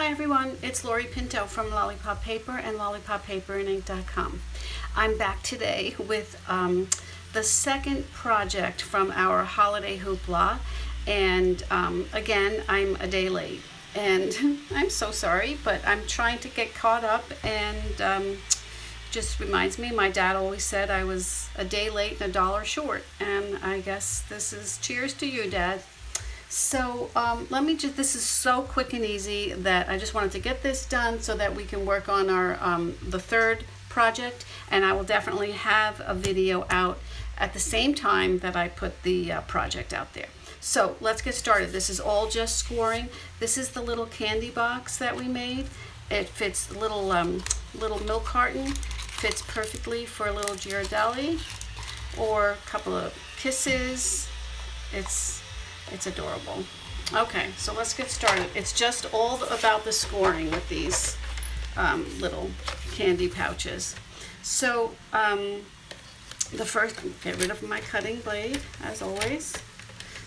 Hi everyone, it's Lori Pinto from Lollipop Paper and LollipopPaperandInk.com. I'm back today with the second project from our holiday hoopla, and again, I'm a day late. And I'm so sorry, but I'm trying to get caught up, and just reminds me, my dad always said I was a day late and $1 short, and I guess this is cheers to you, Dad. So this is so quick and easy that I just wanted to get this done so that we can work on our the third project, and I will definitely have a video out at the same time that I put the project out there. So let's get started. This is all just scoring. This is the little candy box that we made. It fits a little milk carton, fits perfectly for a little Ghirardelli or a couple of kisses. It's adorable. Okay, so let's get started. It's just all about the scoring with these little candy pouches. So the first, get rid of my cutting blade as always.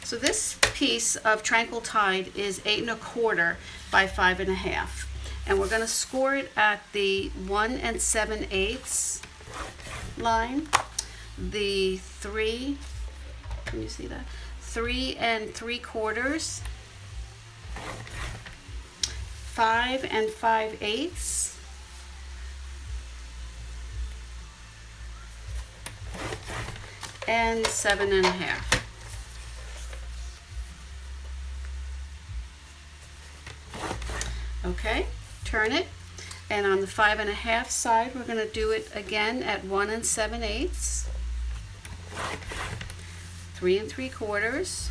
So this piece of Tranquil Tide is 8 1/4 by 5 1/2, and we're going to score it at the 1 7/8 line, the 3. Can you see that? 3 3/4, 5 5/8, and 7 1/2. Okay, turn it, and on the 5 1/2 side, we're going to do it again at 1 7/8. 3 3/4,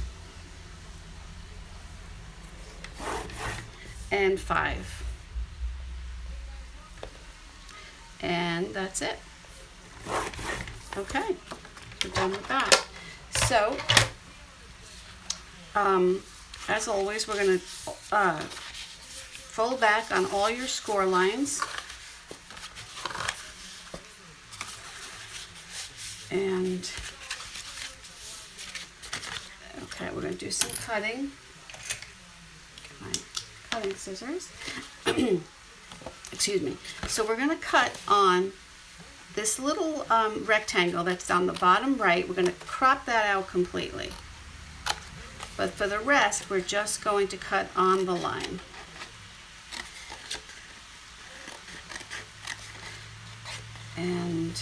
and 5, and that's it. Okay, we're done with that. So as always, we're going to fold back on all your score lines, and okay, we're going to do some cutting. Get my cutting scissors. Excuse me. So we're going to cut on this little rectangle that's on the bottom right. We're going to crop that out completely. But for the rest, we're just going to cut on the line. And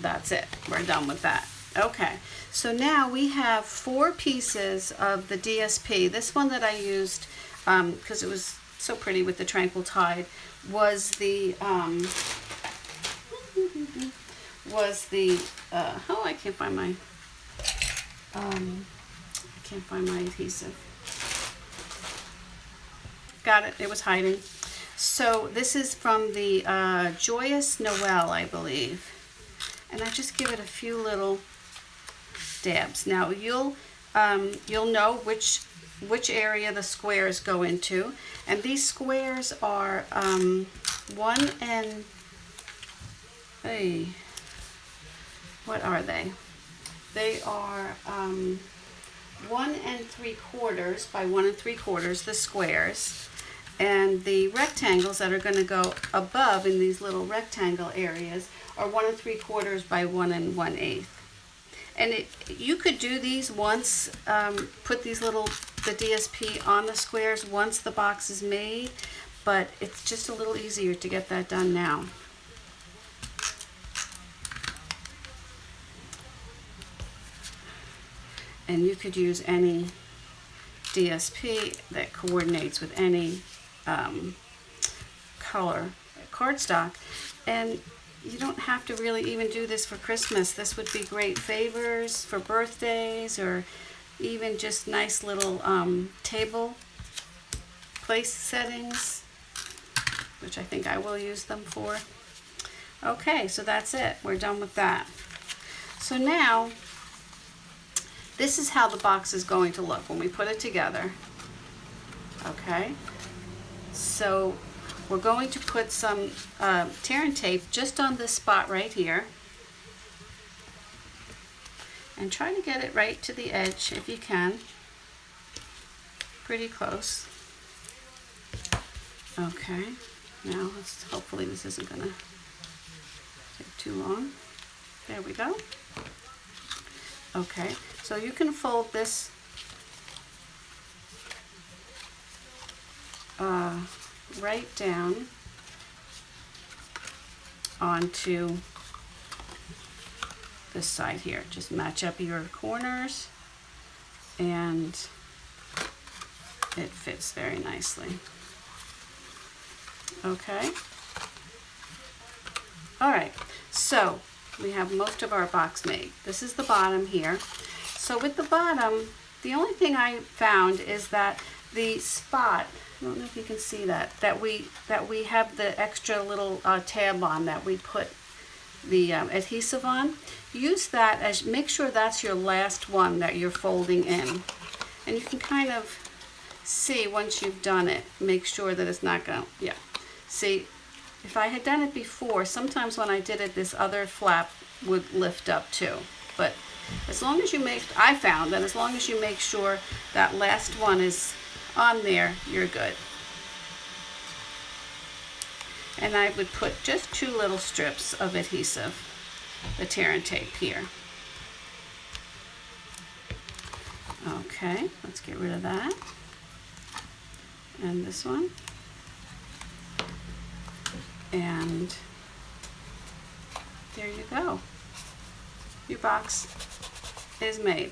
that's it. We're done with that. Okay, so now we have 4 pieces of the DSP. This one that I used because it was so pretty with the Tranquil Tide was the oh, I can't find my adhesive. Got it. It was hiding. So this is from the Joyous Noel, I believe, and I just give it a few little dabs. Now you'll know which area the squares go into, and these squares are 1 and what are they? They are 1 3/4 by 1 3/4, the squares, and the rectangles that are going to go above in these little rectangle areas are 1 3/4 by 1 1/8. And you could do these once, put the DSP on the squares once the box is made, but it's just a little easier to get that done now. And you could use any DSP that coordinates with any color cardstock, and you don't have to really even do this for Christmas. This would be great favors for birthdays, or even just nice little table place settings, which I think I will use them for. Okay, so that's it. We're done with that. So now, this is how the box is going to look when we put it together. Okay, so we're going to put some tear and tape just on this spot right here, and try to get it right to the edge if you can. pretty close. Okay, now hopefully this isn't gonna take too long. There we go. Okay, so you can fold this right down onto this side here. Just match up your corners and it fits very nicely. Okay. All right, so we have most of our box made. This is the bottom here. So with the bottom, the only thing I found is that the spot, I don't know if you can see that we have the extra little tab on that we put the adhesive on. Use that as, make sure that's your last one that you're folding in. And you can kind of see once you've done it, make sure that it's not going to, yeah. See, if I had done it before, sometimes when I did it, this other flap would lift up too. But as long as you make, I found that as long as you make sure that last one is on there, you're good. And I would put just 2 little strips of adhesive, the tear and tape here. Okay, let's get rid of that. And this one. And there you go. Your box is made.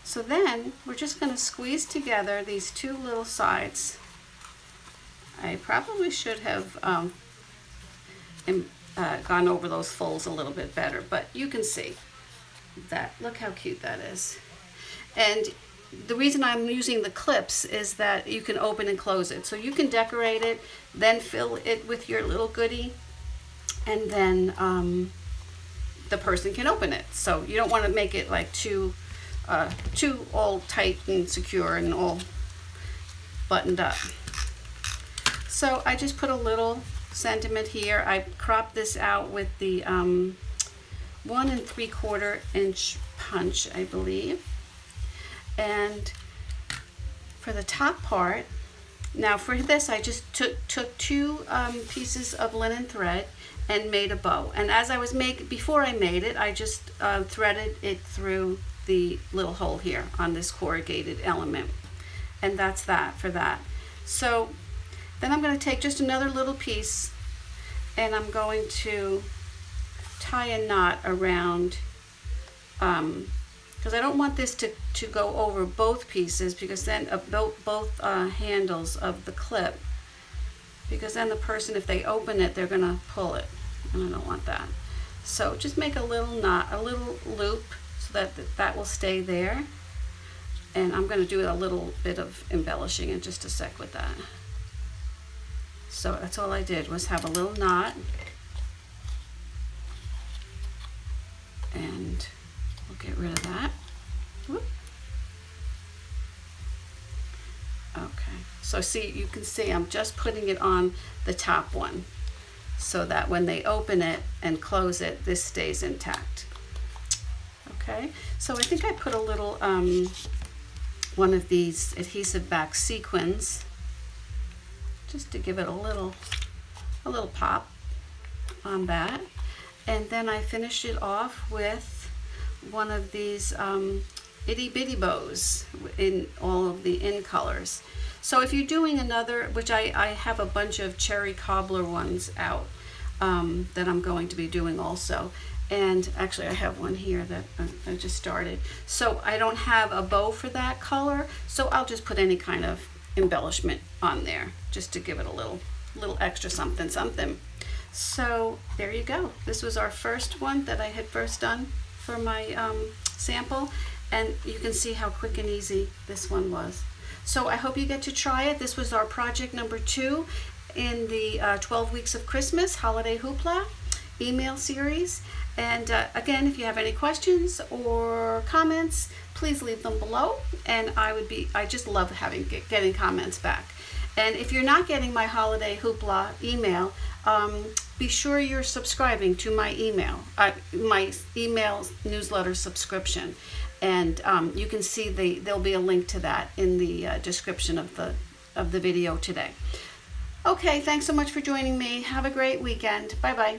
So then we're just going to squeeze together these 2 little sides. I probably should have gone over those folds a little bit better, but you can see that. Look how cute that is. And the reason I'm using the clips is that you can open and close it. So you can decorate it, then fill it with your little goodie, and then the person can open it. So you don't want to make it like too all tight and secure and all buttoned up. So I just put a little sentiment here. I cropped this out with the 1 3/4 inch punch, I believe. And for the top part, now for this I just took 2 pieces of linen thread and made a bow. And as I was before I made it, I just threaded it through the little hole here on this corrugated element. And that's that for that. So then I'm going to take just another little piece and I'm going to tie a knot around, because I don't want this to go over both pieces, because then both handles of the clip, because then the person, if they open it, they're going to pull it, and I don't want that. So just make a little knot, a little loop, so that that will stay there. And I'm going to do a little bit of embellishing in just a sec with that. So that's all I did, was have a little knot, and we'll get rid of that. Whoop. Okay, so see, you can see I'm just putting it on the top one so that when they open it and close it, this stays intact. Okay, so I think I put a little one of these adhesive back sequins just to give it a little pop on that. And then I finished it off with one of these itty bitty bows in all of the in colors. So if you're doing another, which I have a bunch of cherry cobbler ones out that I'm going to be doing also. And actually I have one here that I just started. So I don't have a bow for that color, so I'll just put any kind of embellishment on there just to give it a little extra something. So there you go. This was our first one that I had first done for my sample, and you can see how quick and easy this one was. So I hope you get to try it. This was our project number 2 in the 12 Weeks of Christmas Holiday Hoopla email series. And again, if you have any questions or comments, please leave them below, and I just love getting comments back. And if you're not getting my Holiday Hoopla email, be sure you're subscribing to my email newsletter subscription. And you can see there'll be a link to that in the description of the video today. Okay, thanks so much for joining me. Have a great weekend. Bye-bye.